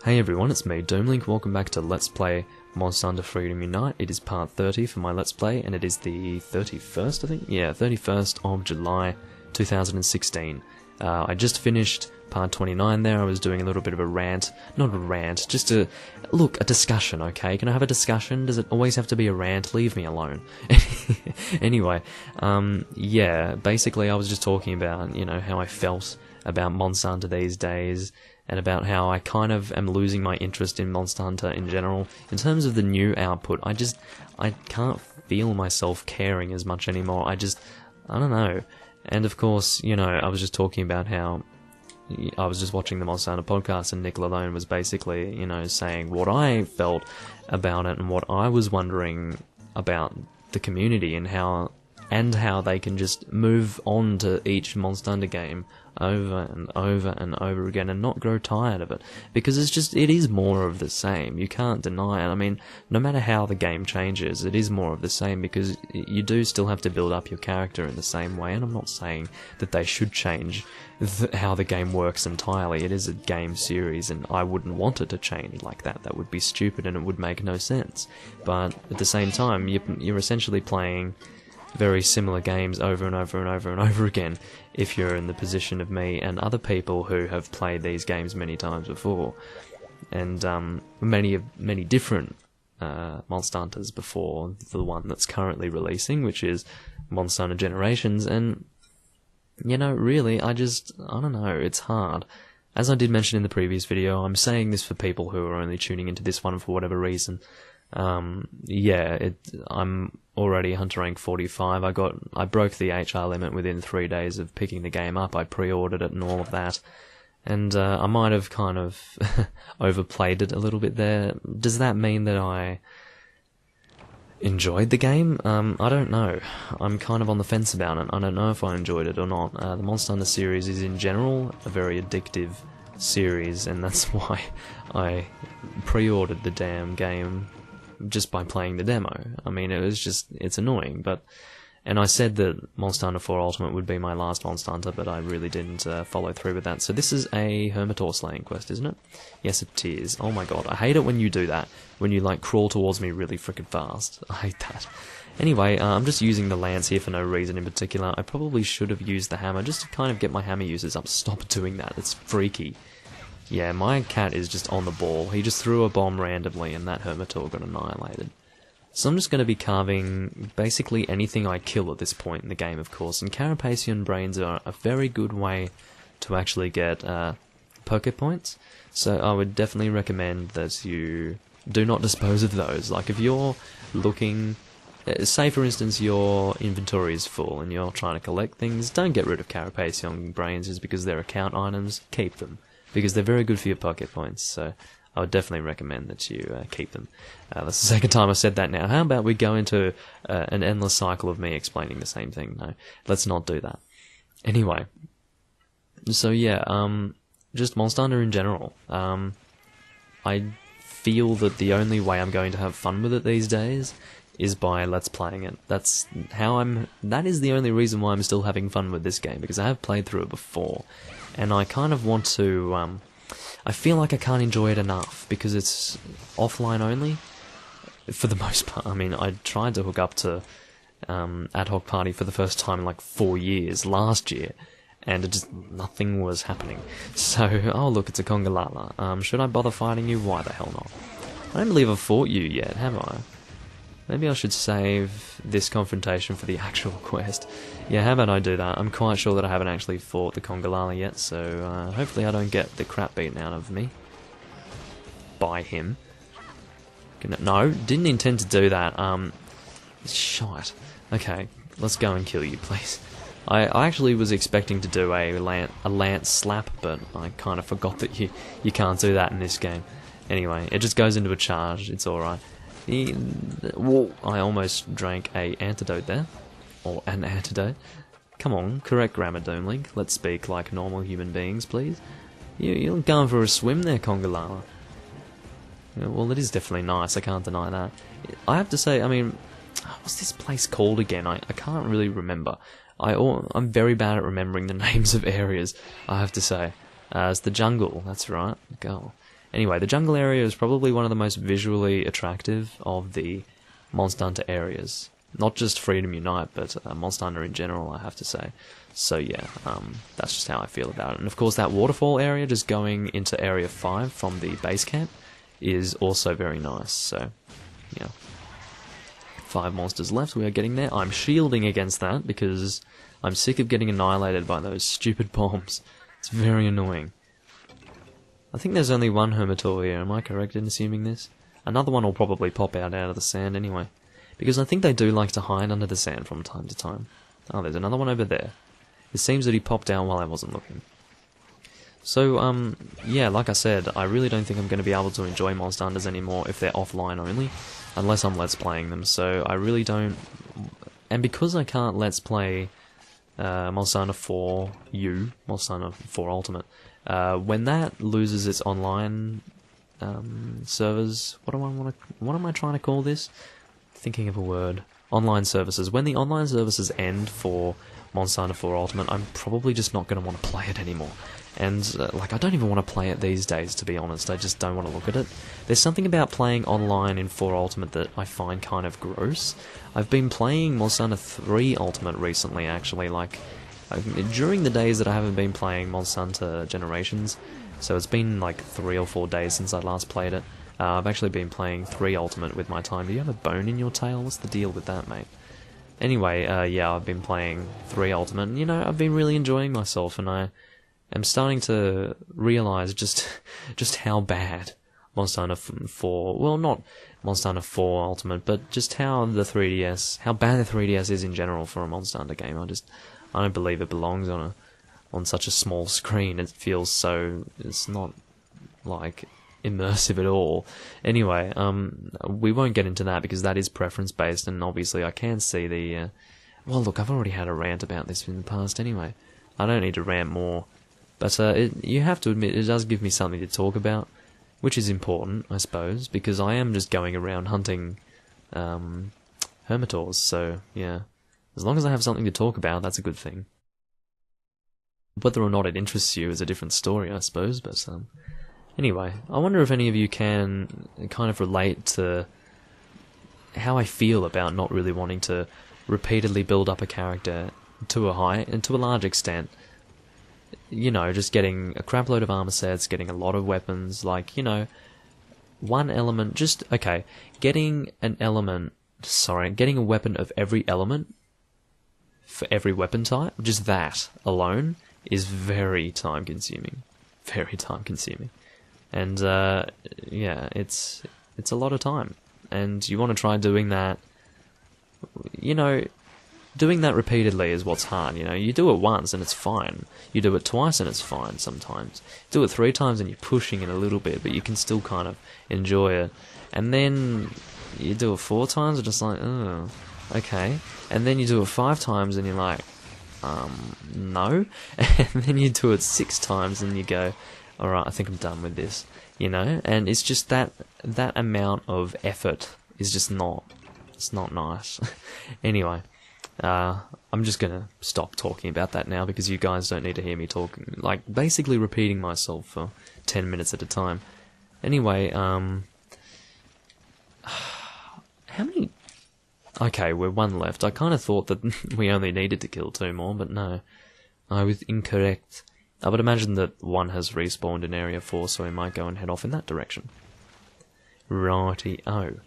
Hey everyone, it's me, Doomlink. Welcome back to Let's Play Monster Hunter Freedom Unite. It is part 30 for my Let's Play, and it is the 31st, I think? Yeah, 31st of July, 2016. I just finished part 29 there. I was doing a little bit of a rant. Not a rant, just a discussion, okay? Can I have a discussion? Does it always have to be a rant? Leave me alone. Anyway, yeah, basically I was just talking about, you know, how I felt about Monster Hunter these days, and about how I kind of am losing my interest in Monster Hunter in general. In terms of the new output, I can't feel myself caring as much anymore. I don't know. And of course, you know, I was just talking about how I was just watching the Monster Hunter podcast, and Nick Lalone was basically, you know, saying what I felt about it and what I was wondering about the community and how they can just move on to each Monster Hunter game over and over and over again and not grow tired of it, because it is more of the same. You can't deny it. I mean, no matter how the game changes, it is more of the same, because you do still have to build up your character in the same way. And I'm not saying that they should change how the game works entirely. It is a game series, and I wouldn't want it to change like that. That would be stupid and it would make no sense. But at the same time, you're essentially playing very similar games over and over and over and over again, if you're in the position of me and other people who have played these games many times before, and many different Monster Hunters before the one that's currently releasing, which is Monster Hunter Generations. And you know, really, I don't know, it's hard. As I did mention in the previous video, I'm saying this for people who are only tuning into this one for whatever reason. Yeah, I'm already Hunter rank 45. I broke the HR limit within 3 days of picking the game up. I pre-ordered it and all of that, and I might have kind of overplayed it a little bit there. Does that mean that I enjoyed the game? I don't know. I'm kind of on the fence about it. I don't know if I enjoyed it or not. The Monster Hunter series is in general a very addictive series, and that's why I pre-ordered the damn game just by playing the demo. I mean, it's annoying, and I said that Monster Hunter 4 Ultimate would be my last Monster Hunter, but I really didn't follow through with that. So this is a Hermitaurs slaying quest, isn't it? Yes, it is. Oh my god, I hate it when you do that, when you like crawl towards me really frickin' fast. I hate that. Anyway, I'm just using the lance here for no reason in particular. I probably should have used the hammer, just to kind of get my hammer users up. Stop doing that, it's freaky. Yeah, my cat is just on the ball. He just threw a bomb randomly and that Hermitaur got annihilated. So I'm just going to be carving basically anything I kill at this point in the game, of course. And Carapacian brains are a very good way to actually get Poké points. So I would definitely recommend that you do not dispose of those. Like if you're looking, say for instance your inventory is full and you're trying to collect things, don't get rid of Carapacian brains just because they're account items. Keep them, because they're very good for your Poké points, so I would definitely recommend that you keep them. That's the second time I've said that now. How about we go into an endless cycle of me explaining the same thing? No, let's not do that. Anyway, so yeah, just Monster Hunter in general. I feel that the only way I'm going to have fun with it these days is by Let's Playing it. That is the only reason why I'm still having fun with this game, because I have played through it before. And I kind of want to, I feel like I can't enjoy it enough, because it's offline only, for the most part. I mean, I tried to hook up to Ad Hoc Party for the first time in like 4 years, last year, and nothing was happening. So, oh look, it's a Congalala. Should I bother fighting you? Why the hell not? I don't believe I've fought you yet, have I? Maybe I should save this confrontation for the actual quest. Yeah, how about I do that? I'm quite sure that I haven't actually fought the Congalala yet, so hopefully I don't get the crap beaten out of me by him. No, didn't intend to do that. Shite. Okay, let's go and kill you, please. I actually was expecting to do a lance slap, but I kind of forgot that you can't do that in this game. Anyway, it just goes into a charge, it's alright. Whoa, I almost drank a antidote there. Or an antidote. Come on, correct grammar, Doomlink. Let's speak like normal human beings, please. You're going for a swim there, Congalala. Yeah, well, it is definitely nice, I can't deny that. I have to say, I mean, what's this place called again? I can't really remember. I'm very bad at remembering the names of areas, I have to say. It's the jungle, that's right. Go. Anyway, the jungle area is probably one of the most visually attractive of the Monster Hunter areas. Not just Freedom Unite, but Monster Hunter in general, I have to say. So yeah, that's just how I feel about it. And of course that waterfall area, just going into Area 5 from the base camp, is also very nice. So, yeah. 5 monsters left, we are getting there. I'm shielding against that, because I'm sick of getting annihilated by those stupid bombs. It's very annoying. I think there's only one Hermitaur here, am I correct in assuming this? Another one will probably pop out of the sand anyway. Because I think they do like to hide under the sand from time to time. Oh, there's another one over there. It seems that he popped out while I wasn't looking. So, yeah, like I said, I really don't think I'm going to be able to enjoy Monster Hunters anymore if they're offline only, unless I'm Let's Playing them, so I really don't... And because I can't Let's Play Monster Hunter 4 U, Monster Hunter 4 Ultimate, when that loses its online servers... What am I trying to call this? Thinking of a word. Online services. When the online services end for Monster Hunter 4 Ultimate, I'm probably just not going to want to play it anymore. And, like, I don't even want to play it these days, to be honest. I just don't want to look at it. There's something about playing online in 4 Ultimate that I find kind of gross. I've been playing Monster Hunter 3 Ultimate recently, actually, like, during the days that I haven't been playing Monster Hunter Generations, so it's been, like, 3 or 4 days since I last played it. I've actually been playing 3 Ultimate with my time. Do you have a bone in your tail? What's the deal with that, mate? Anyway, yeah, I've been playing 3 Ultimate, and, you know, I've been really enjoying myself, and I am starting to realise just how bad Monster Hunter 4, well, not Monster Hunter 4 Ultimate, but just how bad the 3DS is in general for a Monster Hunter game. I don't believe it belongs on such a small screen. It feels so, it's not, like, immersive at all. Anyway, we won't get into that because that is preference based, and obviously I can see the well, look, I've already had a rant about this in the past anyway. I don't need to rant more, but you have to admit it does give me something to talk about, which is important, I suppose, because I am just going around hunting Hermitaurs, so yeah, as long as I have something to talk about, that's a good thing. Whether or not it interests you is a different story, I suppose, but anyway, I wonder if any of you can kind of relate to how I feel about not really wanting to repeatedly build up a character to a high and to a large extent. You know, just getting a crap load of armor sets, getting a lot of weapons, like, you know, one element, just, okay, getting a weapon of every element for every weapon type, just that alone is very time consuming. Very time consuming. And, yeah, it's a lot of time. And you want to try doing that, you know, doing that repeatedly is what's hard, you know. You do it once and it's fine. You do it twice and it's fine sometimes. Do it 3 times and you're pushing it a little bit, but you can still kind of enjoy it. And then you do it 4 times and just like, oh, okay. And then you do it 5 times and you're like, no. And then you do it 6 times and you go, alright, I think I'm done with this, you know? And it's just that amount of effort is just not, it's not nice. Anyway, I'm just gonna stop talking about that now because you guys don't need to hear me talking, like, basically repeating myself for 10 minutes at a time. Anyway, how many... Okay, we're 1 left. I kind of thought that we only needed to kill 2 more, but no. I was incorrect. I would imagine that 1 has respawned in Area 4, so we might go and head off in that direction. Righty-o.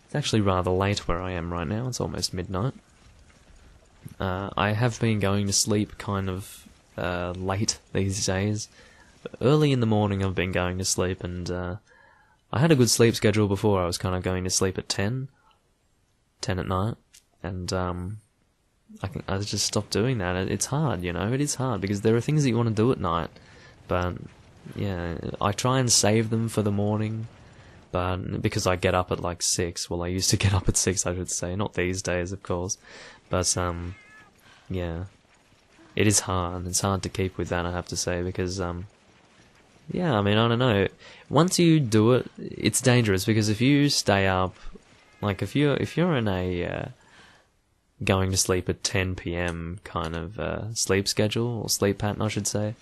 It's actually rather late where I am right now. It's almost midnight. I have been going to sleep kind of late these days. Early in the morning I've been going to sleep, and I had a good sleep schedule before. I was kind of going to sleep at 10 at night, and I just stopped doing that. It's hard, you know, it is hard, because there are things that you want to do at night, but, yeah, I try and save them for the morning, but, because I get up at, like, 6, well, I used to get up at 6, I should say, not these days, of course, but, yeah, it is hard. It's hard to keep with that, I have to say, because, yeah, I mean, I don't know, once you do it, it's dangerous, because if you stay up, like, if you're in a, going to sleep at 10 PM kind of sleep schedule, or sleep pattern I should say,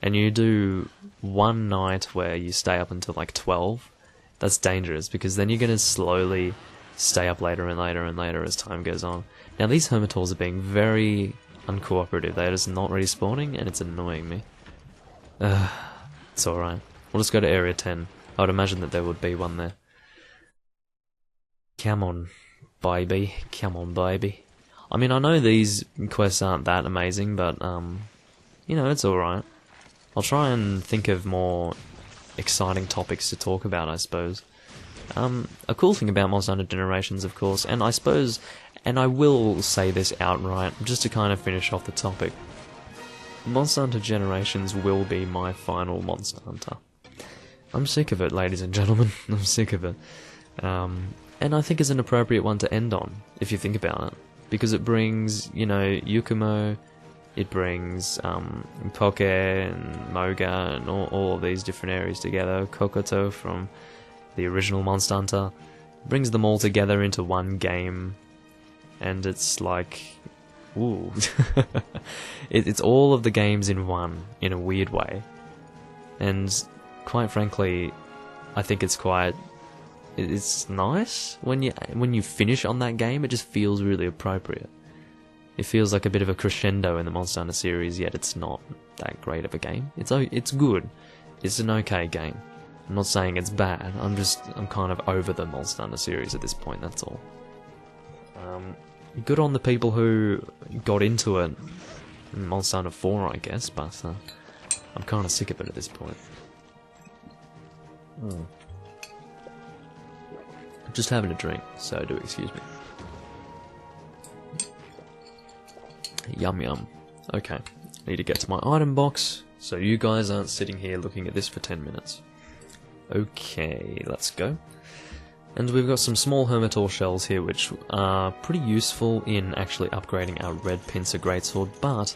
and you do one night where you stay up until like 12, that's dangerous, because then you're going to slowly stay up later and later and later as time goes on. Now these Hermitaurs are being very uncooperative. They're just not respawning, and it's annoying me. It's alright. We'll just go to Area 10. I would imagine that there would be one there. Come on, baby. Come on, baby. I mean, I know these quests aren't that amazing, but, you know, it's alright. I'll try and think of more exciting topics to talk about, I suppose. A cool thing about Monster Hunter Generations, of course, and I suppose, and I will say this outright, just to kind of finish off the topic, Monster Hunter Generations will be my final Monster Hunter. I'm sick of it, ladies and gentlemen. I'm sick of it. And I think it's an appropriate one to end on, if you think about it. Because it brings, you know, Yukumo, it brings Poke and Moga and all of these different areas together, Kokoto from the original Monster Hunter. It brings them all together into one game, and it's like, ooh. It's all of the games in one, in a weird way. And quite frankly, I think it's nice when you finish on that game. It just feels really appropriate. It feels like a bit of a crescendo in the Monster Hunter series, yet it's not that great of a game. It's good. It's an okay game. I'm not saying it's bad. I'm kind of over the Monster Hunter series at this point. That's all. Good on the people who got into it in Monster Hunter 4, I guess, but I'm kind of sick of it at this point. Just having a drink, so do excuse me. Yum yum. Okay, need to get to my item box, so you guys aren't sitting here looking at this for 10 minutes. Okay, let's go. And we've got some small Hermitaur shells here, which are pretty useful in actually upgrading our Red Pincer Greatsword, but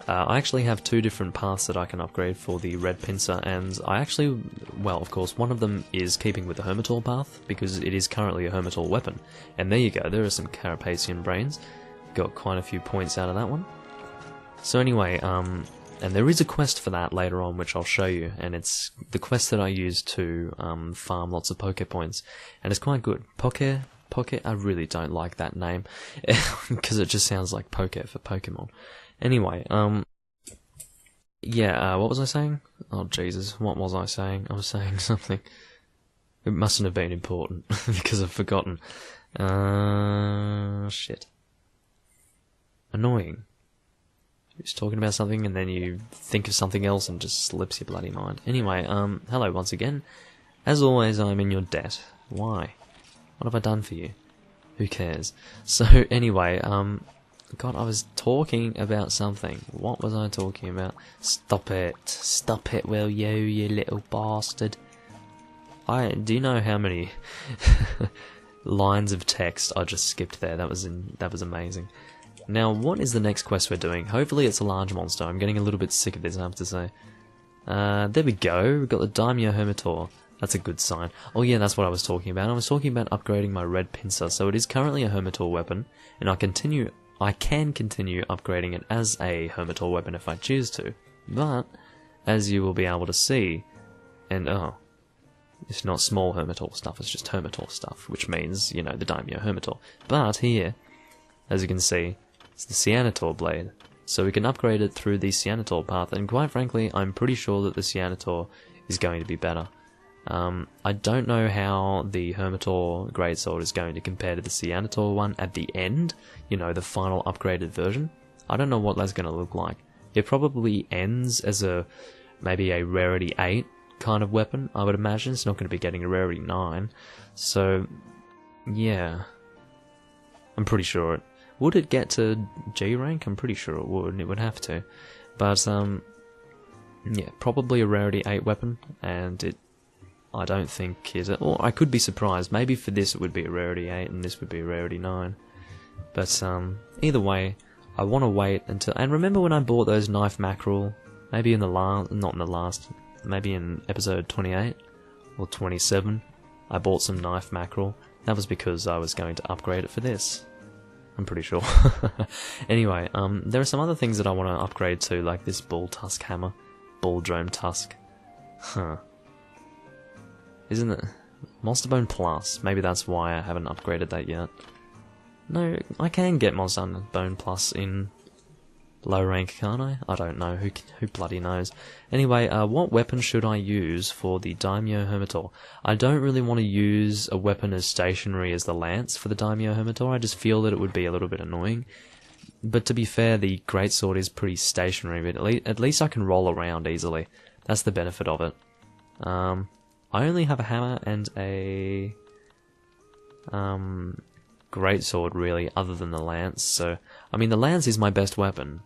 I actually have two different paths that I can upgrade for the Red Pincer, and I actually, well, of course, one of them is keeping with the Hermitaur path, because it is currently a Hermitaur weapon. And there you go, there are some Carapacian brains. Got quite a few points out of that one. So anyway, and there is a quest for that later on, which I'll show you, and it's the quest that I use to farm lots of Poke points, and it's quite good. Poke, I really don't like that name, because it just sounds like Poke for Pokemon. Anyway, yeah, what was I saying? Oh Jesus, what was I saying? I was saying something. It mustn't have been important, because I've forgotten. Shit. Annoying. You're just talking about something and then you think of something else and just slips your bloody mind. Anyway, hello once again. As always, I'm in your debt. Why? What have I done for you? Who cares? So, anyway, God, I was talking about something. What was I talking about? Stop it. Stop it, will you, you little bastard. Do you know how many lines of text I just skipped there? That was amazing. Now, what is the next quest we're doing? Hopefully it's a large monster. I'm getting a little bit sick of this, I have to say. There we go. We've got the Daimyo Hermitaur. That's a good sign. Oh yeah, that's what I was talking about. I was talking about upgrading my Red Pincer. So it is currently a Hermitaur weapon, and I can continue upgrading it as a Hermitaur weapon if I choose to. But, as you will be able to see, and it's not small Hermitaur stuff, it's just Hermitaur stuff, which means, you know, the Daimyo Hermitaur. But here, as you can see, it's the Cyanotaur blade, so we can upgrade it through the Cyanotaur path, and quite frankly, I'm pretty sure that the Cyanotaur is going to be better. I don't know how the Hermitaur Greatsword is going to compare to the Cyanotaur one at the end, you know, the final upgraded version. I don't know what that's going to look like. It probably ends as maybe a Rarity 8 kind of weapon, I would imagine. It's not going to be getting a Rarity 9, so, yeah. I'm pretty sure it... Would it get to G rank? I'm pretty sure it would, and it would have to. But, yeah, probably a Rarity 8 weapon, and I don't think is it. Or I could be surprised. Maybe for this it would be a Rarity 8, and this would be a Rarity 9. But, either way, I want to wait until... And remember when I bought those knife mackerel? Maybe in the last... Not in the last... Maybe in episode 28? Or 27? I bought some knife mackerel. That was because I was going to upgrade it for this. I'm pretty sure. Anyway, there are some other things that I want to upgrade to, like this bull tusk hammer. Bull Drone Tusk. Huh. Isn't it? Monster Bone Plus. Maybe that's why I haven't upgraded that yet. No, I can get Monster Bone Plus in low rank, can't I? I don't know. Who bloody knows? Anyway, what weapon should I use for the Daimyo Hermitaur? I don't really want to use a weapon as stationary as the lance for the Daimyo Hermitaur. I just feel that it would be a little bit annoying. But to be fair, the greatsword is pretty stationary, but at least I can roll around easily. That's the benefit of it. I only have a hammer and a greatsword, really, other than the lance. So, I mean, the lance is my best weapon.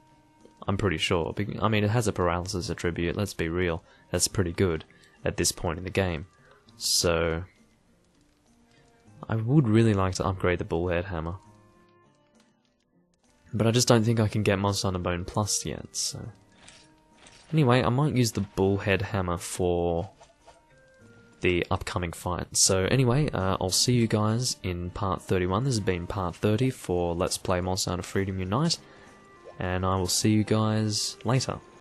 I'm pretty sure. I mean, it has a paralysis attribute, let's be real. That's pretty good at this point in the game. So, I would really like to upgrade the bullhead hammer. But I just don't think I can get Monster Hunter Bone Plus yet, so... Anyway, I might use the bullhead hammer for the upcoming fight. So anyway, I'll see you guys in part 31. This has been part 30 for Let's Play Monster Hunter Freedom Unite. And I will see you guys later.